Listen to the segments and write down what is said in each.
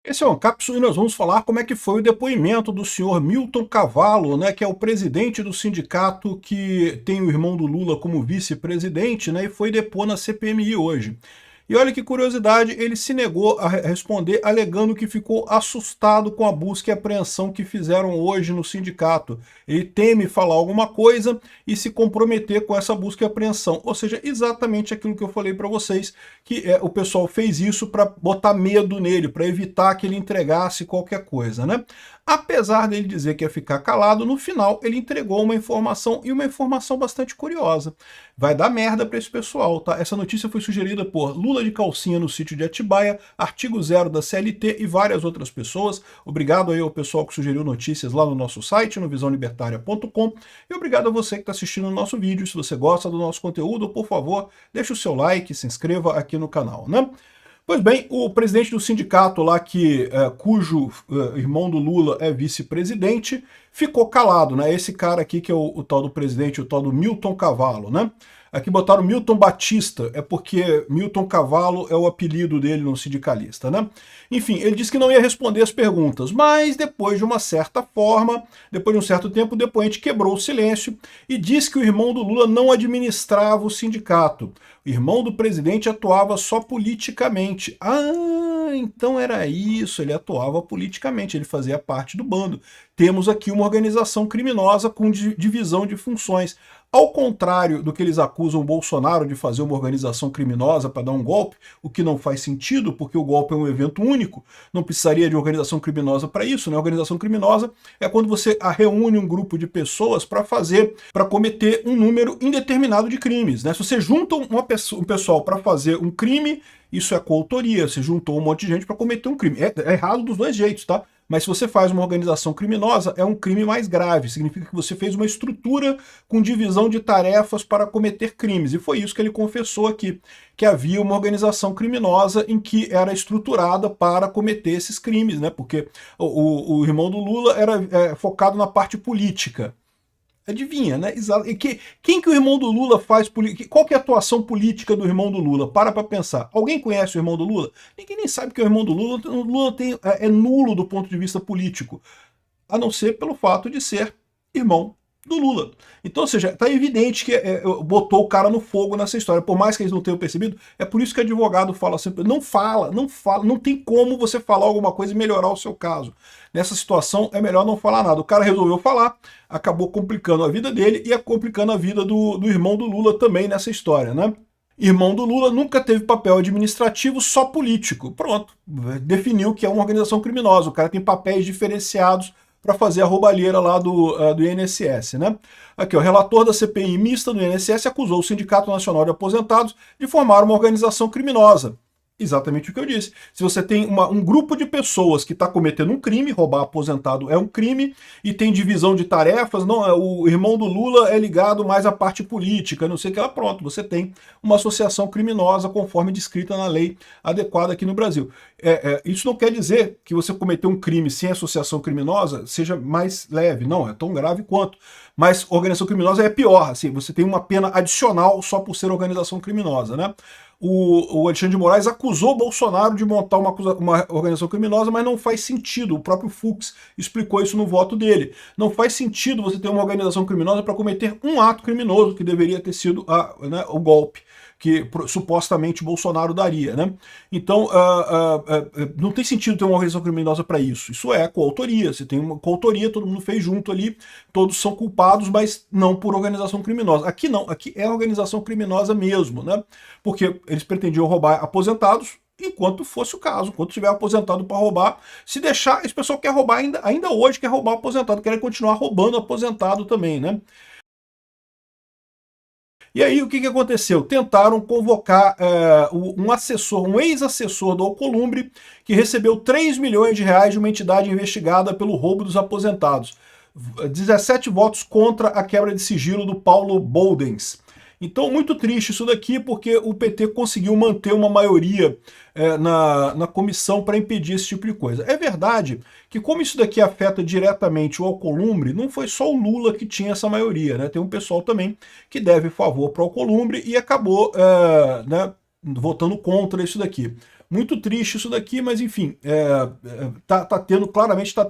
Esse é o Ancapsu e nós vamos falar como é que foi o depoimento do senhor Milton Cavallo, né, que é o presidente do sindicato que tem o irmão do Lula como vice-presidente, né, e foi depor na CPMI hoje. E olha que curiosidade, ele se negou a responder, alegando que ficou assustado com a busca e apreensão que fizeram hoje no sindicato. Ele teme falar alguma coisa e se comprometer com essa busca e apreensão. Ou seja, exatamente aquilo que eu falei para vocês, que o pessoal fez isso para botar medo nele, para evitar que ele entregasse qualquer coisa, né? Apesar dele dizer que ia ficar calado, no final ele entregou uma informação, e uma informação bastante curiosa. Vai dar merda para esse pessoal, tá? Essa notícia foi sugerida por Lula de calcinha no sítio de Atibaia, Artigo Zero da CLT e várias outras pessoas. Obrigado aí ao pessoal que sugeriu notícias lá no nosso site, no visãolibertaria.com, e obrigado a você que está assistindo o nosso vídeo. Se você gosta do nosso conteúdo, por favor, deixe o seu like, se inscreva aqui no canal, né? Pois bem, o presidente do sindicato lá, cujo irmão do Lula é vice-presidente, ficou calado, né? Esse cara aqui que é o tal do presidente, o tal do Milton Cavallo, né? Aqui botaram Milton Batista, é porque Milton Cavallo é o apelido dele no sindicalista, né? Enfim, ele disse que não ia responder as perguntas, mas depois de uma certa forma, depois de um certo tempo, o depoente quebrou o silêncio e disse que o irmão do Lula não administrava o sindicato. O irmão do presidente atuava só politicamente. Ah, então era isso, ele atuava politicamente, ele fazia parte do bando. Temos aqui uma organização criminosa com divisão de funções. Ao contrário do que eles acusam o Bolsonaro de fazer uma organização criminosa para dar um golpe, o que não faz sentido, porque o golpe é um evento único, não precisaria de organização criminosa para isso, né? Organização criminosa é quando você reúne um grupo de pessoas para cometer um número indeterminado de crimes, né? Se você junta um pessoal para fazer um crime, isso é coautoria, você juntou um monte de gente para cometer um crime. É errado dos dois jeitos, tá? Mas se você faz uma organização criminosa, é um crime mais grave. Significa que você fez uma estrutura com divisão de tarefas para cometer crimes. E foi isso que ele confessou aqui, que havia uma organização criminosa em que era estruturada para cometer esses crimes, né? Porque o irmão do Lula era focado na parte política. Adivinha, né? Exato. Quem que o irmão do Lula faz política? Qual que é a atuação política do irmão do Lula? Para pensar. Alguém conhece o irmão do Lula? Ninguém nem sabe que é o irmão do Lula. O Lula é nulo do ponto de vista político, a não ser pelo fato de ser irmão do Lula. Então, ou seja, tá evidente que botou o cara no fogo nessa história, por mais que eles não tenham percebido. É por isso que advogado fala sempre, não fala, não tem como você falar alguma coisa e melhorar o seu caso. Nessa situação é melhor não falar nada. O cara resolveu falar, acabou complicando a vida dele e complicando a vida do irmão do Lula também nessa história, né? Irmão do Lula nunca teve papel administrativo, só político. Pronto, definiu que é uma organização criminosa. O cara tem papéis diferenciados para fazer a roubalheira lá do INSS, né? Aqui, o relator da CPI mista do INSS acusou o Sindicato Nacional de Aposentados de formar uma organização criminosa. Exatamente o que eu disse. Se você tem um grupo de pessoas que está cometendo um crime, roubar aposentado é um crime, e tem divisão de tarefas, não, o irmão do Lula é ligado mais à parte política, não sei o que lá, pronto, você tem uma associação criminosa conforme descrita na lei adequada aqui no Brasil. Isso não quer dizer que você cometeu um crime sem associação criminosa seja mais leve, não, é tão grave quanto. Mas organização criminosa é pior, assim, você tem uma pena adicional só por ser organização criminosa, né? O Alexandre de Moraes acusou o Bolsonaro de montar uma organização criminosa, mas não faz sentido. O próprio Fux explicou isso no voto dele. Não faz sentido você ter uma organização criminosa para cometer um ato criminoso, que deveria ter sido o golpe que supostamente Bolsonaro daria, né? Então, não tem sentido ter uma organização criminosa para isso. Isso é coautoria. Você tem uma coautoria, todo mundo fez junto ali, todos são culpados, mas não por organização criminosa. Aqui não, aqui é organização criminosa mesmo, né? Porque eles pretendiam roubar aposentados, enquanto fosse o caso, enquanto tiver aposentado para roubar. Se deixar, esse pessoal quer roubar ainda hoje, quer roubar aposentado, quer continuar roubando aposentado também, né? E aí o que aconteceu? Tentaram convocar um assessor, um ex-assessor do Alcolumbre, que recebeu 3 milhões de reais de uma entidade investigada pelo roubo dos aposentados. 17 votos contra a quebra de sigilo do Paulo Boldens. Então, muito triste isso daqui, porque o PT conseguiu manter uma maioria na comissão para impedir esse tipo de coisa. É verdade que, como isso daqui afeta diretamente o Alcolumbre, não foi só o Lula que tinha essa maioria, né? Tem um pessoal também que deve favor para o Alcolumbre e acabou votando contra isso daqui. Muito triste isso daqui, mas enfim, claramente tá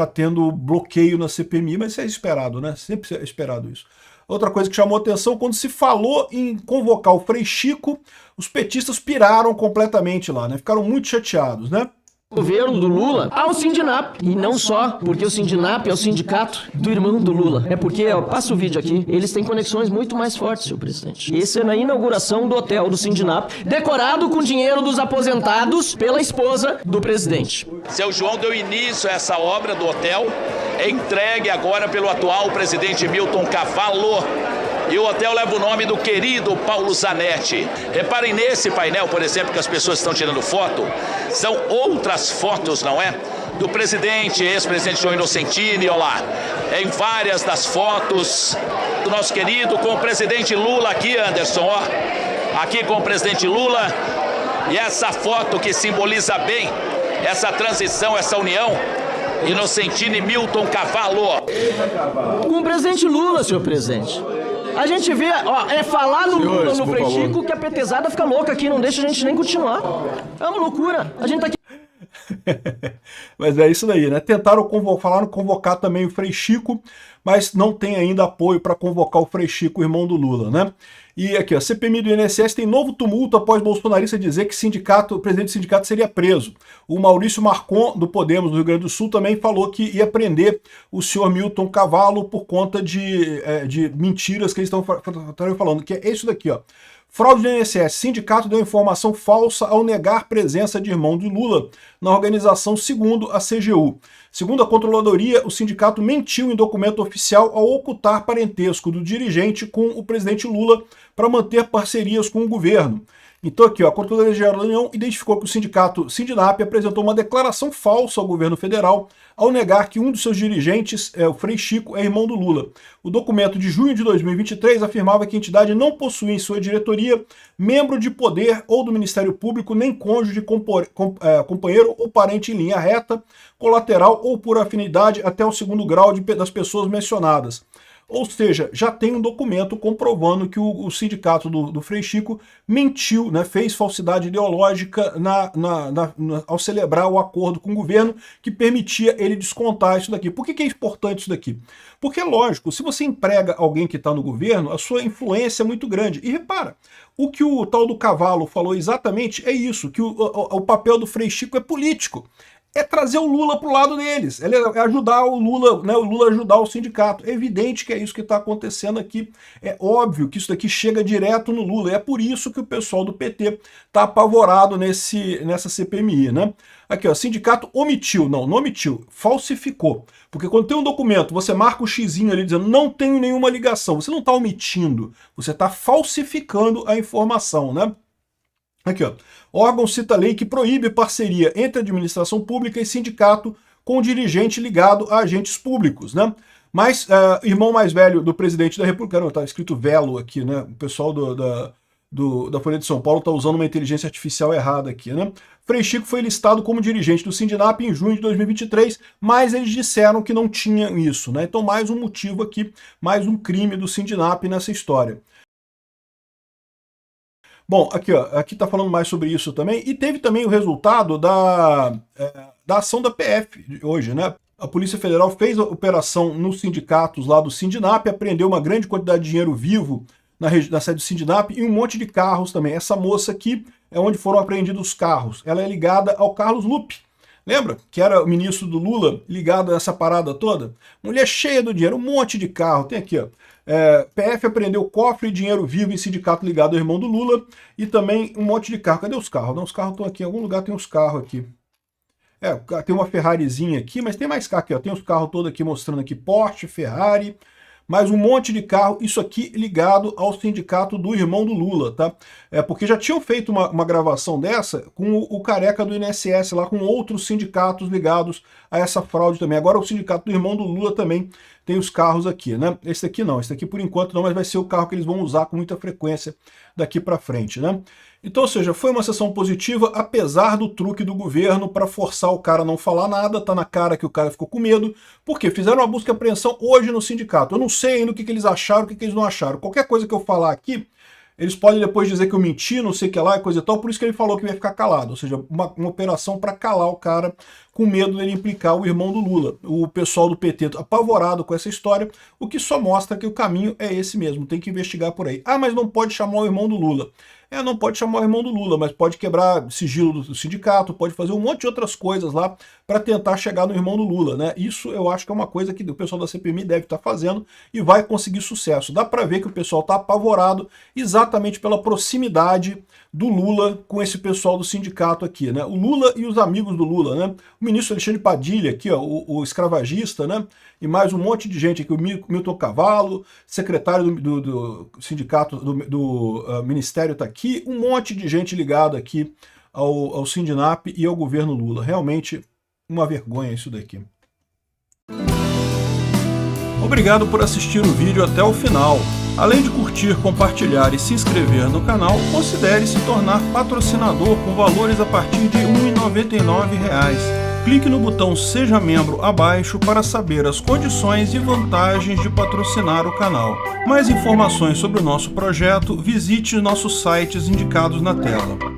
tendo bloqueio na CPMI, mas isso é esperado, né? Sempre é esperado isso. Outra coisa que chamou atenção, quando se falou em convocar o Frei Chico, os petistas piraram completamente lá, né? Ficaram muito chateados, né? Governo do Lula ao Sindinap. E não só porque o Sindinap é o sindicato do irmão do Lula. É porque, passa o vídeo aqui, eles têm conexões muito mais fortes, senhor presidente. Esse é na inauguração do hotel do Sindinap, decorado com dinheiro dos aposentados pela esposa do presidente. Seu João deu início a essa obra do hotel, entregue agora pelo atual presidente Milton Cavallo. E o hotel leva o nome do querido Paulo Zanetti. Reparem nesse painel, por exemplo, que as pessoas estão tirando foto. São outras fotos, não é? Do presidente, ex-presidente João Inocentini, olha lá. Em várias das fotos do nosso querido com o presidente Lula aqui, Anderson, ó. Aqui com o presidente Lula. E essa foto que simboliza bem essa transição, essa união. Inocentini Milton Cavallo. Com o presidente Lula, senhor presidente. A gente vê, é falar no Lula, no Frei Chico, que a petezada fica louca aqui, não deixa a gente nem continuar. É uma loucura. A gente tá aqui... Mas é isso daí, né? Falaram convocar também o Frei Chico, mas não tem ainda apoio para convocar o Frei Chico, irmão do Lula, né? E aqui, a CPMI do INSS tem novo tumulto após bolsonarista dizer que o presidente do sindicato seria preso. O Maurício Marcon, do Podemos do Rio Grande do Sul, também falou que ia prender o senhor Milton Cavallo por conta de mentiras que eles estão falando, que é isso daqui, ó. Fraude do INSS. Sindicato deu informação falsa ao negar presença de irmão de Lula na organização, segundo a CGU. Segundo a controladoria, o sindicato mentiu em documento oficial ao ocultar parentesco do dirigente com o presidente Lula para manter parcerias com o governo. Então aqui, ó, a Controladoria Geral da União identificou que o sindicato Sindinap apresentou uma declaração falsa ao governo federal ao negar que um dos seus dirigentes, o Frei Chico, é irmão do Lula. O documento de junho de 2023 afirmava que a entidade não possuía em sua diretoria membro de poder ou do Ministério Público, nem cônjuge, companheiro ou parente em linha reta, colateral ou por afinidade até o segundo grau das pessoas mencionadas. Ou seja, já tem um documento comprovando que o sindicato do Frei Chico mentiu, né, fez falsidade ideológica ao celebrar o acordo com o governo que permitia ele descontar isso daqui. Por que é importante isso daqui? Porque, lógico, se você emprega alguém que está no governo, a sua influência é muito grande. E repara, o que o tal do Cavallo falou exatamente é isso, que o papel do Frei Chico é político. É trazer o Lula para o lado deles, é ajudar o Lula, né, o Lula ajudar o sindicato. É evidente que é isso que está acontecendo aqui. É óbvio que isso daqui chega direto no Lula. É por isso que o pessoal do PT está apavorado nessa CPMI, né? Aqui, ó, sindicato omitiu. Não omitiu, falsificou. Porque quando tem um documento, você marca o xizinho ali dizendo não tenho nenhuma ligação. Você não está omitindo, você está falsificando a informação, né? Aqui, ó. Órgão cita lei que proíbe parceria entre administração pública e sindicato com dirigente ligado a agentes públicos, né? Mas, irmão mais velho do presidente da República, não, tá escrito Velo aqui, né? O pessoal da Folha de São Paulo tá usando uma inteligência artificial errada aqui, né? Frei Chico foi listado como dirigente do Sindinap em junho de 2023, mas eles disseram que não tinham isso, né? Então, mais um motivo aqui, mais um crime do Sindinap nessa história. Bom, aqui, ó, aqui tá falando mais sobre isso também, e teve também o resultado da ação da PF hoje, né? A Polícia Federal fez a operação nos sindicatos lá do Sindinap, apreendeu uma grande quantidade de dinheiro vivo na sede do Sindinap e um monte de carros também. Essa moça aqui é onde foram apreendidos os carros. Ela é ligada ao Carlos Lupe. Lembra? Que era o ministro do Lula, ligado a essa parada toda? Mulher cheia do dinheiro, um monte de carro. Tem aqui, ó. PF apreendeu cofre e dinheiro vivo em sindicato ligado ao irmão do Lula e também um monte de carro. Cadê os carros? Não, os carros estão aqui. Em algum lugar tem os carros aqui. Tem uma Ferrarizinha aqui, mas tem mais carro aqui. Ó. Tem os carros todos aqui mostrando aqui. Porsche, Ferrari, mais um monte de carro. Isso aqui ligado ao sindicato do irmão do Lula, tá? Porque já tinham feito uma gravação dessa com o careca do INSS lá, com outros sindicatos ligados a essa fraude também. Agora o sindicato do irmão do Lula também tem os carros aqui, né? Esse aqui não, esse aqui por enquanto não, mas vai ser o carro que eles vão usar com muita frequência daqui para frente, né? Então, ou seja, foi uma sessão positiva, apesar do truque do governo para forçar o cara a não falar nada, tá na cara que o cara ficou com medo, porque fizeram uma busca e apreensão hoje no sindicato. Eu não sei ainda o que eles acharam, o que eles não acharam. Qualquer coisa que eu falar aqui, eles podem depois dizer que eu menti, não sei o que lá, e coisa e tal, por isso que ele falou que ia ficar calado, ou seja, uma operação para calar o cara, com medo dele implicar o irmão do Lula. O pessoal do PT apavorado com essa história, o que só mostra que o caminho é esse mesmo, tem que investigar por aí. Ah, mas não pode chamar o irmão do Lula. Não pode chamar o irmão do Lula, mas pode quebrar sigilo do sindicato, pode fazer um monte de outras coisas lá para tentar chegar no irmão do Lula, né? Isso eu acho que é uma coisa que o pessoal da CPMI deve estar fazendo e vai conseguir sucesso. Dá para ver que o pessoal está apavorado exatamente pela proximidade do Lula com esse pessoal do sindicato aqui, né? O Lula e os amigos do Lula, né? O ministro Alexandre Padilha aqui, ó, o escravagista, né? E mais um monte de gente aqui, o Milton Cavallo, secretário do sindicato, do ministério está aqui, um monte de gente ligada aqui ao Sindinap e ao governo Lula. Realmente uma vergonha isso daqui. Obrigado por assistir o vídeo até o final. Além de curtir, compartilhar e se inscrever no canal, considere se tornar patrocinador com valores a partir de R$ 1,99. Clique no botão Seja Membro abaixo para saber as condições e vantagens de patrocinar o canal. Mais informações sobre o nosso projeto, visite nossos sites indicados na tela.